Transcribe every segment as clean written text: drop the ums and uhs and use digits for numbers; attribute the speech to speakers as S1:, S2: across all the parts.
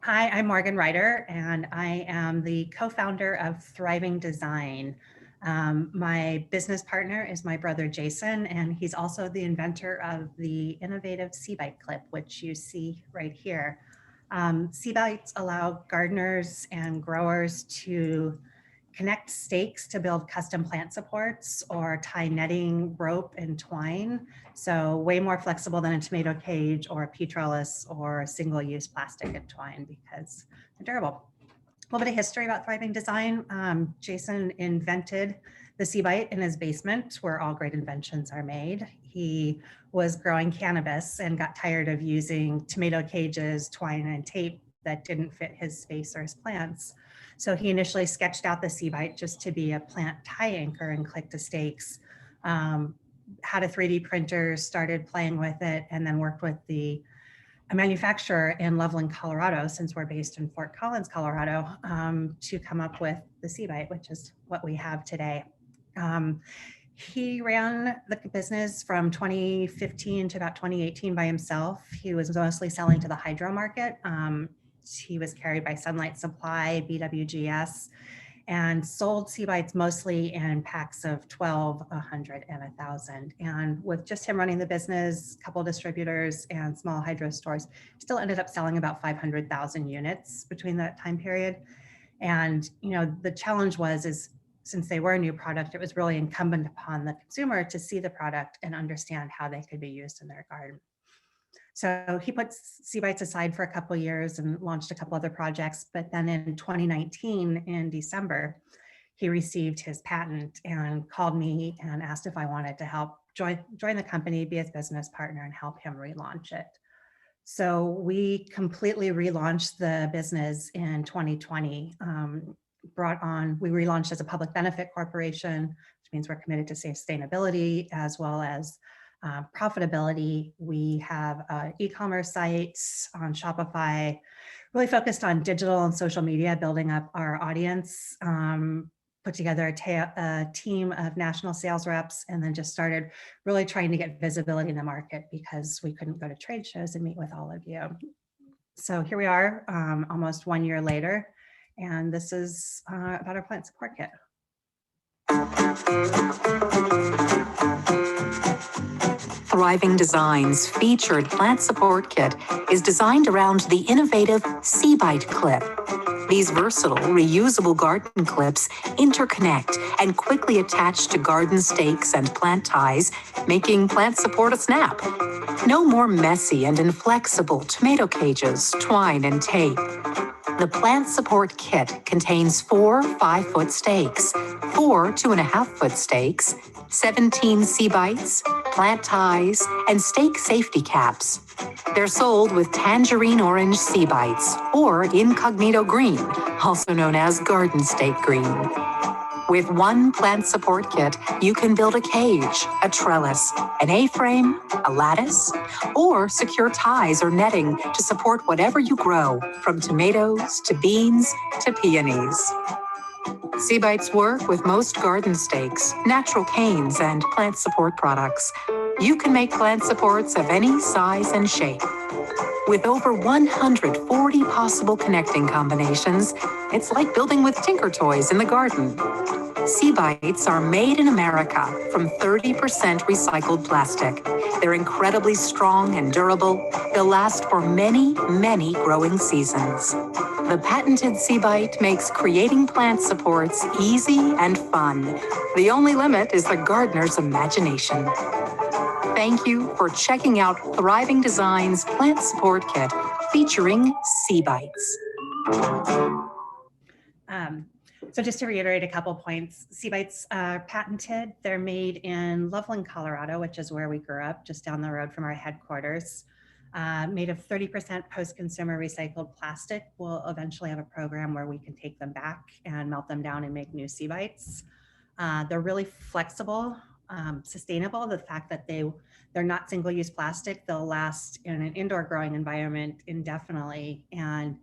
S1: Hi, I'm Morgan Ryder, and I am the co-founder of Thriving Design. My business partner is my brother Jason, and he's also the inventor of the innovative Seabite clip, which you see right here. Seabites allow gardeners and growers to connect stakes to build custom plant supports or tie netting, rope, and twine. So way more flexible than a tomato cage or a petrellis or a single-use plastic and twine because they're durable. A little bit of history about Thriving Design. Jason invented the Seabite in his basement where all great inventions are made. He was growing cannabis and got tired of using tomato cages, twine, and tape that didn't fit his space or his plants. So he initially sketched out the Seabite just to be a plant tie anchor and click to stakes. Had a 3D printer, started playing with it, and then worked with a manufacturer in Loveland, Colorado, since we're based in Fort Collins, Colorado, to come up with the Seabite, which is what we have today. He ran the business from 2015 to about 2018 by himself. He was mostly selling to the hydro market. He was carried by Sunlight Supply, BWGS, and sold Seabites mostly in packs of 12, 100, and 1,000. And with just him running the business, a couple of distributors and small hydro stores, still ended up selling about 500,000 units between that time period. And the challenge is since they were a new product, it was really incumbent upon the consumer to see the product and understand how they could be used in their garden. So he put Seabites aside for a couple of years and launched a couple other projects. But then in 2019, in December, he received his patent and called me and asked if I wanted to help join the company, be his business partner, and help him relaunch it. So we completely relaunched the business in 2020. We relaunched as a public benefit corporation, which means we're committed to sustainability as well as profitability. We have e-commerce sites on Shopify, really focused on digital and social media, building up our audience, put together a team of national sales reps, and then just started really trying to get visibility in the market because we couldn't go to trade shows and meet with all of you. So here we are, almost 1 year later, and this is about our plant support kit.
S2: Thriving Design's featured plant support kit is designed around the innovative Seabite clip. These versatile, reusable garden clips interconnect and quickly attach to garden stakes and plant ties, making plant support a snap. No more messy and inflexible tomato cages, twine, and tape. The plant support kit contains 4 5-foot stakes, 4 2.5-foot stakes, 17 Seabites, plant ties, and stake safety caps. They're sold with tangerine orange Seabites or incognito green, also known as garden stake green. With one plant support kit, you can build a cage, a trellis, an A-frame, a lattice, or secure ties or netting to support whatever you grow, from tomatoes to beans to peonies. Seabites work with most garden stakes, natural canes, and plant support products. You can make plant supports of any size and shape. With over 140 possible connecting combinations, it's like building with Tinker Toys in the garden. Seabites are made in America from 30% recycled plastic. They're incredibly strong and durable. They'll last for many, many growing seasons. The patented Seabite makes creating plant supports easy and fun. The only limit is the gardener's imagination. Thank you for checking out Thriving Design's Plant Support Kit featuring Seabites.
S1: So just to reiterate a couple points, Seabites are patented. They're made in Loveland, Colorado, which is where we grew up, just down the road from our headquarters. Made of 30% post-consumer recycled plastic. We'll eventually have a program where we can take them back and melt them down and make new Seabites. They're really flexible, sustainable. The fact that they're not single-use plastic, they'll last in an indoor growing environment indefinitely, and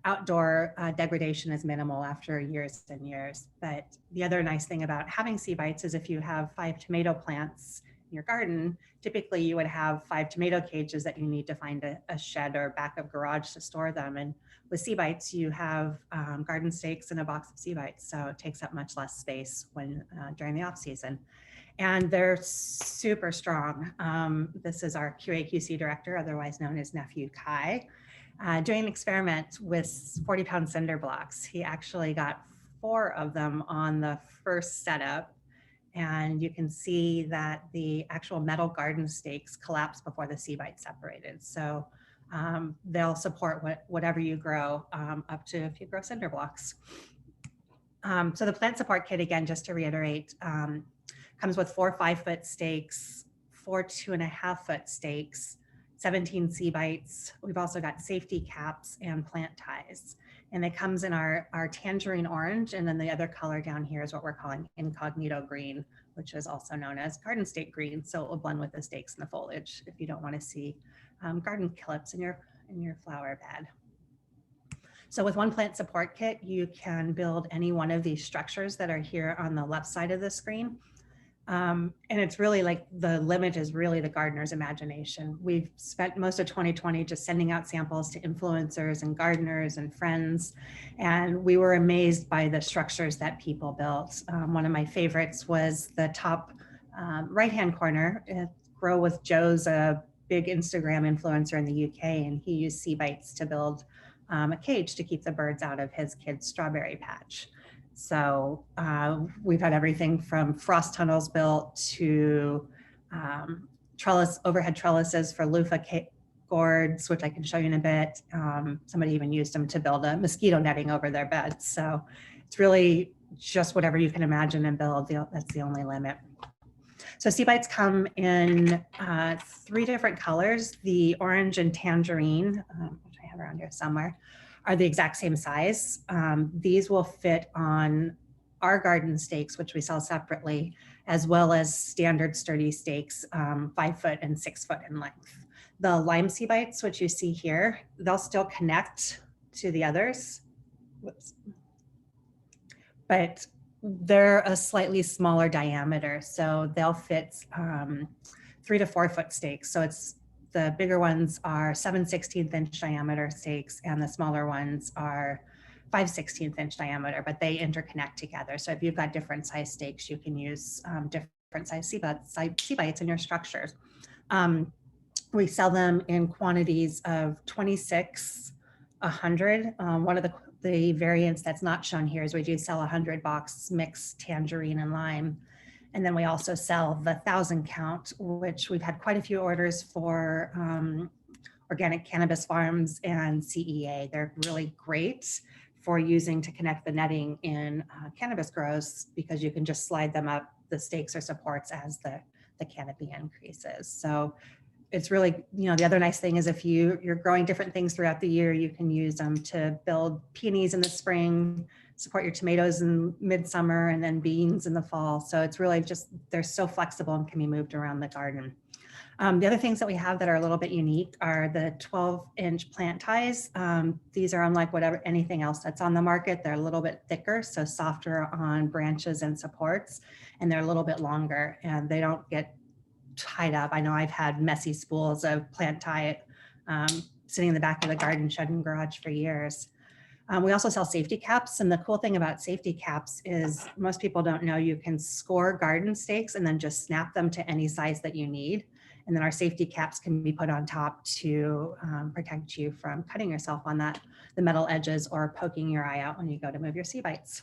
S1: outdoor degradation is minimal after years and years. But the other nice thing about having Seabites is if you have 5 tomato plants your garden, typically you would have 5 tomato cages that you need to find a shed or back of garage to store them. And with Sea Bites, you have garden stakes and a box of Sea Bites, so it takes up much less space when during the off season. And they're super strong. This is our QA/QC director, otherwise known as Nephew Kai, doing an experiment with 40-pound cinder blocks. He actually got 4 of them on the first setup, and you can see that the actual metal garden stakes collapse before the Sea Bite separated. So they'll support whatever you grow, up to if you grow cinder blocks. So the plant support kit, again, just to reiterate, comes with 4 5-foot stakes, 4 2.5-foot stakes, 17 Sea Bites. We've also got safety caps and plant ties. And it comes in our tangerine orange, and then the other color down here is what we're calling incognito green, which is also known as garden stake green. So it will blend with the stakes and the foliage if you don't want to see garden clips in your flower bed. So with one plant support kit, you can build any one of these structures that are here on the left side of the screen. And it's really like the limit is really the gardener's imagination. We've spent most of 2020 just sending out samples to influencers and gardeners and friends. And we were amazed by the structures that people built. One of my favorites was the top right-hand corner. Grow with Joe's a big Instagram influencer in the UK, and he used Sea Bites to build a cage to keep the birds out of his kid's strawberry patch. So we've had everything from frost tunnels built to overhead trellises for loofah gourds, which I can show you in a bit. Somebody even used them to build a mosquito netting over their beds. So it's really just whatever you can imagine and build. That's the only limit. So Sea Bites come in 3 different colors. The orange and tangerine, which I have around here somewhere, are the exact same size. These will fit on our garden stakes, which we sell separately, as well as standard sturdy stakes, 5-foot and 6-foot in length. The lime Sea Bites, which you see here, they'll still connect to the others. Whoops. But they're a slightly smaller diameter, so they'll fit 3 to 4 foot stakes. So the bigger ones are 7/16 inch diameter stakes, and the smaller ones are 5/16 inch diameter, but they interconnect together. So if you've got different size stakes, you can use different size Sea Bites in your structures. We sell them in quantities of 26, 100. One of the variants that's not shown here is we do sell 100 box mixed tangerine and lime. And then we also sell the 1,000 count, which we've had quite a few orders for organic cannabis farms and CEA. They're really great for using to connect the netting in cannabis grows, because you can just slide them up the stakes or supports as the canopy increases. So it's really, the other nice thing is if you're growing different things throughout the year, you can use them to build peonies in the spring, support your tomatoes in midsummer, and then beans in the fall. So it's really just, they're so flexible and can be moved around the garden. The other things that we have that are a little bit unique are the 12-inch plant ties. These are unlike anything else that's on the market. They're a little bit thicker, so softer on branches and supports, and they're a little bit longer, and they don't get tied up. I know I've had messy spools of plant tie sitting in the back of the garden shed and garage for years. We also sell safety caps, and the cool thing about safety caps is most people don't know you can score garden stakes and then just snap them to any size that you need. And then our safety caps can be put on top to protect you from cutting yourself on the metal edges or poking your eye out when you go to move your Sea Bites.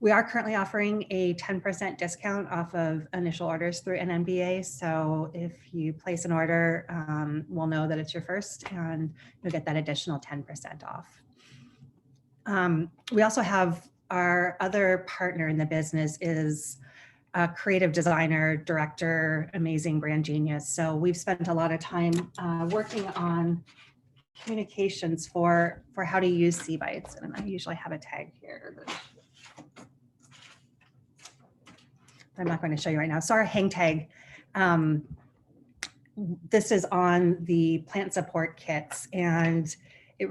S1: We are currently offering a 10% discount off of initial orders through NNBA. So if you place an order, we'll know that it's your first, and you'll get that additional 10% off. We also have our other partner in the business is a creative designer, director, amazing brand genius. So we've spent a lot of time working on communications for how to use Sea Bites. And I usually have a tag here. I'm not going to show you right now. So our hang tag, this is on the plant support kits, and it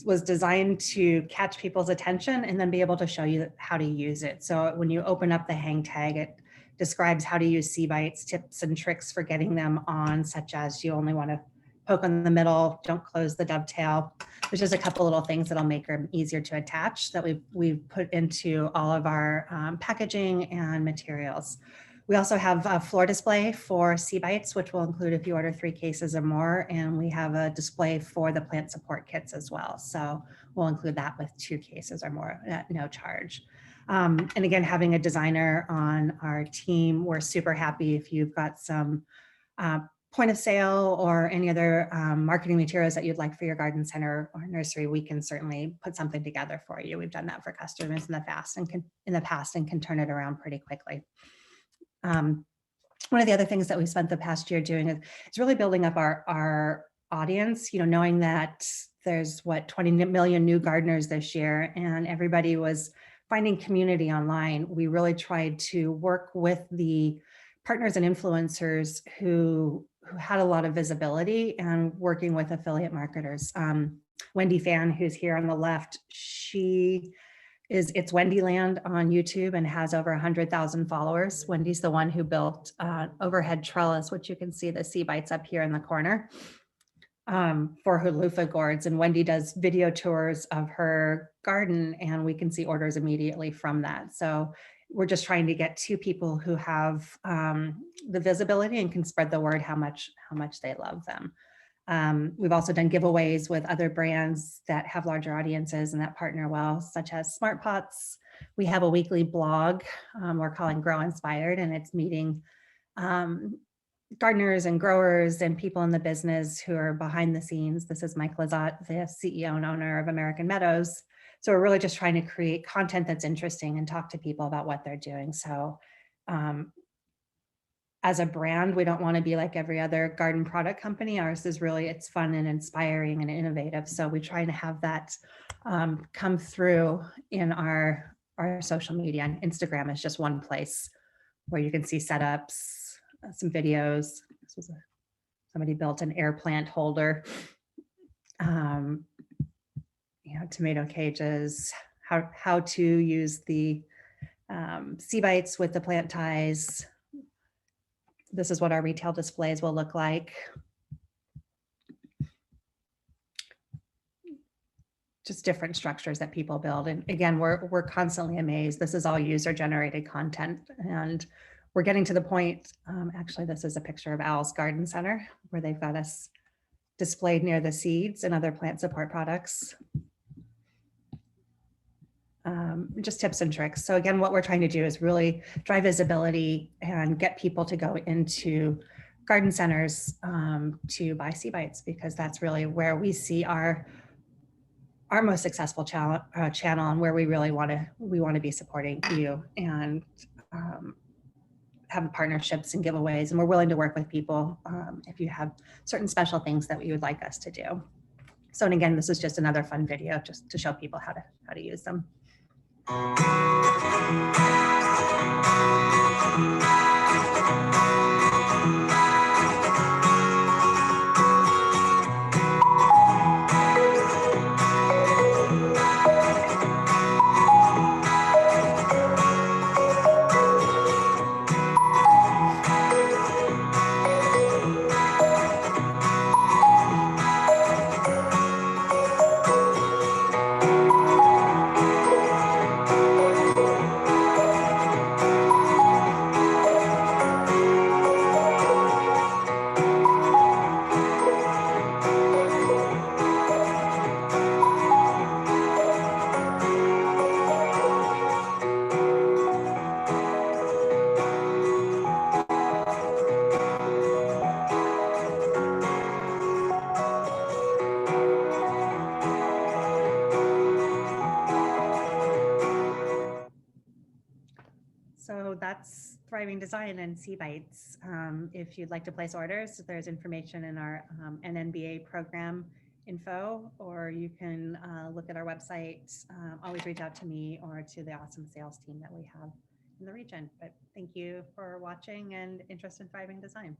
S1: was designed to catch people's attention and then be able to show you how to use it. So when you open up the hang tag, it describes how to use sea bites, tips and tricks for getting them on, such as you only want to poke in the middle, don't close the dovetail. There's just a couple little things that'll make them easier to attach that we've put into all of our packaging and materials. We also have a floor display for sea bites, which will include if you order 3 cases or more, and we have a display for the plant support kits as well. So we'll include that with 2 cases or more at no charge. And again, having a designer on our team, we're super happy if you've got some point of sale or any other marketing materials that you'd like for your garden center or nursery, we can certainly put something together for you. We've done that for customers in the past and can turn it around pretty quickly. One of the other things that we spent the past year doing is really building up our audience, knowing that there's 20 million new gardeners this year and everybody was finding community online. We really tried to work with the partners and influencers who had a lot of visibility and working with affiliate marketers. Wendy Fan, who's here on the left, it's Wendyland on YouTube and has over 100,000 followers. Wendy's the one who built overhead trellis, which you can see the sea bites up here in the corner for her loofah gourds. And Wendy does video tours of her garden and we can see orders immediately from that. So we're just trying to get to people who have the visibility and can spread the word how much they love them. We've also done giveaways with other brands that have larger audiences and that partner well, such as Smart Pots. We have a weekly blog we're calling Grow Inspired, and it's meeting gardeners and growers and people in the business who are behind the scenes. This is Mike Lizotte, the CEO and owner of American Meadows. So we're really just trying to create content that's interesting and talk to people about what they're doing. So as a brand, we don't want to be like every other garden product company. Ours is really, it's fun and inspiring and innovative. So we try to have that come through in our social media. And Instagram is just one place where you can see setups, some videos. This was somebody built an air plant holder. Tomato cages, how to use the sea bites with the plant ties. This is what our retail displays will look like. Just different structures that people build. And again, we're constantly amazed. This is all user generated content. And we're getting to the point, actually, this is a picture of Owl's Garden Center where they've got us displayed near the seeds and other plant support products. Just tips and tricks. So again, what we're trying to do is really drive visibility and get people to go into garden centers to buy sea bites, because that's really where we see our most successful channel and where we really want to be supporting you and have partnerships and giveaways. And we're willing to work with people if you have certain special things that you would like us to do. So, and again, this is just another fun video just to show people how to use them. So that's Thriving Design and Sea Bites. If you'd like to place orders, there's information in our NNBA program info, or you can look at our website. Always reach out to me or to the awesome sales team that we have in the region. But thank you for watching and interest in Thriving Design.